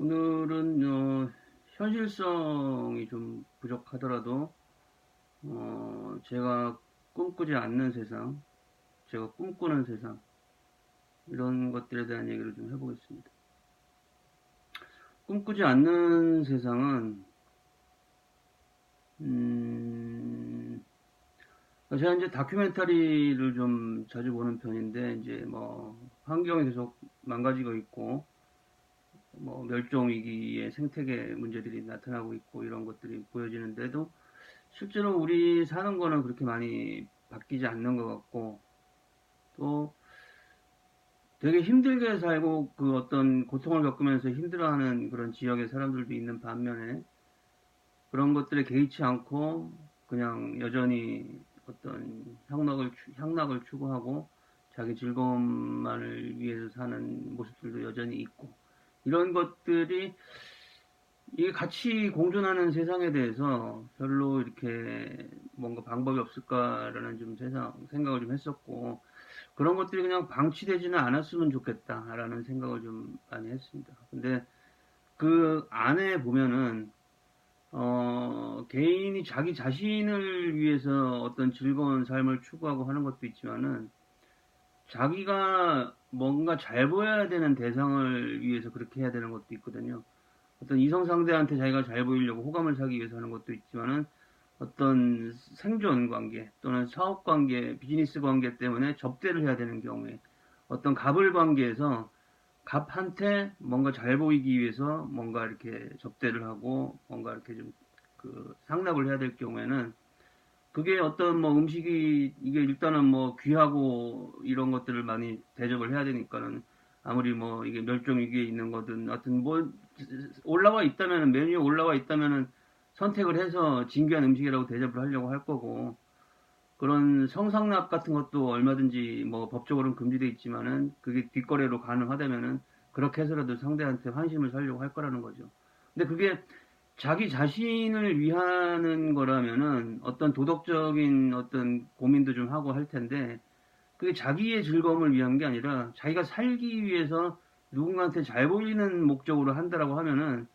오늘은 현실성이 좀 부족하더라도 제가 꿈꾸지 않는 세상, 제가 꿈꾸는 세상 이런 것들에 대한 얘기를 좀 해보겠습니다. 꿈꾸지 않는 세상은 제가 이제 다큐멘터리를 좀 자주 보는 편인데 이제 뭐 환경이 계속 망가지고 있고 뭐 멸종 위기의 생태계 문제들이 나타나고 있고 이런 것들이 보여지는데도 실제로 우리 사는 거는 그렇게 많이 바뀌지 않는 것 같고 또 되게 힘들게 살고 그 어떤 고통을 겪으면서 힘들어하는 그런 지역의 사람들도 있는 반면에 그런 것들에 개의치 않고 그냥 여전히 어떤 향락을 추구하고 자기 즐거움만을 위해서 사는 모습들도 여전히 있고 이런 것들이 이게 같이 공존하는 세상에 대해서 별로 이렇게 뭔가 방법이 없을까라는 좀 생각을 좀 했었고, 그런 것들이 그냥 방치되지는 않았으면 좋겠다라는 생각을 좀 많이 했습니다. 근데 그 안에 보면은, 개인이 자기 자신을 위해서 어떤 즐거운 삶을 추구하고 하는 것도 있지만은, 자기가 뭔가 잘 보여야 되는 대상을 위해서 그렇게 해야 되는 것도 있거든요. 어떤 이성 상대한테 자기가 잘 보이려고 호감을 사기 위해서 하는 것도 있지만은 어떤 생존 관계 또는 사업 관계, 비즈니스 관계 때문에 접대를 해야 되는 경우에 어떤 갑을 관계에서 갑한테 뭔가 잘 보이기 위해서 뭔가 이렇게 접대를 하고 뭔가 이렇게 좀 그 상납을 해야 될 경우에는 그게 어떤 뭐 음식이 이게 일단은 뭐 귀하고 이런 것들을 많이 대접을 해야 되니까는 아무리 뭐 이게 멸종 위기에 있는 거든 하여튼 뭐 올라와 있다면은 메뉴에 올라와 있다면은 선택을 해서 진귀한 음식이라고 대접을 하려고 할 거고 그런 성상납 같은 것도 얼마든지 뭐 법적으로는 금지돼 있지만은 그게 뒷거래로 가능하다면은 그렇게 해서라도 상대한테 환심을 사려고 할 거라는 거죠. 근데 그게 자기 자신을 위하는 거라면은 어떤 도덕적인 어떤 고민도 좀 하고 할 텐데 그게 자기의 즐거움을 위한 게 아니라 자기가 살기 위해서 누군가한테 잘 보이는 목적으로 한다라고 하면은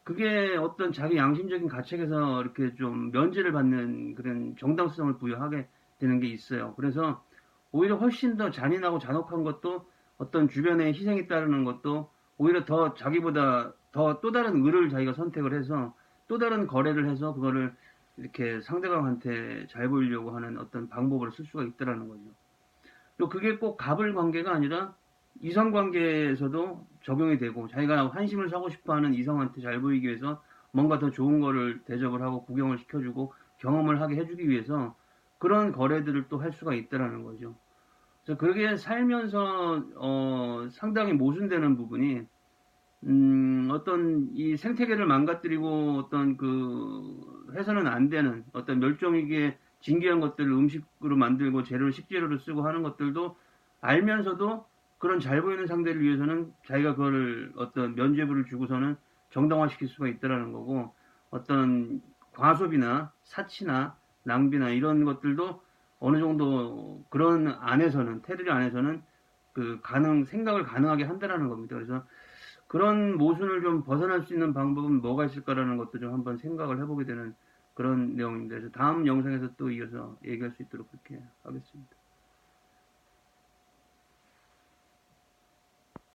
그게 어떤 자기 양심적인 가책에서 이렇게 좀 면제를 받는 그런 정당성을 부여하게 되는 게 있어요. 그래서 오히려 훨씬 더 잔인하고 잔혹한 것도 어떤 주변의 희생이 따르는 것도 오히려 더 자기보다 더 또 다른 을을 자기가 선택을 해서 또 다른 거래를 해서 그거를 이렇게 상대방한테 잘 보이려고 하는 어떤 방법을 쓸 수가 있다라는 거죠. 또 그게 꼭 갑을 관계가 아니라 이성 관계에서도 적용이 되고 자기가 환심을 사고 싶어 하는 이성한테 잘 보이기 위해서 뭔가 더 좋은 거를 대접을 하고 구경을 시켜주고 경험을 하게 해주기 위해서 그런 거래들을 또 할 수가 있다라는 거죠. 그래서 그렇게 살면서 상당히 모순되는 부분이 어떤 이 생태계를 망가뜨리고 어떤 그 해서는 안 되는 어떤 멸종위기에 진귀한 것들을 음식으로 만들고 재료를 식재료로 쓰고 하는 것들도 알면서도 그런 잘 보이는 상대를 위해서는 자기가 그거를 어떤 면죄부를 주고서는 정당화시킬 수가 있다라는 거고 어떤 과소비나 사치나 낭비나 이런 것들도 어느 정도 그런 안에서는 테두리 안에서는 그 생각을 가능하게 한다라는 겁니다. 그래서 그런 모순을 좀 벗어날 수 있는 방법은 뭐가 있을까라는 것도 좀 한번 생각을 해보게 되는 그런 내용입니다. 그래서 다음 영상에서 또 이어서 얘기할 수 있도록 그렇게 하겠습니다.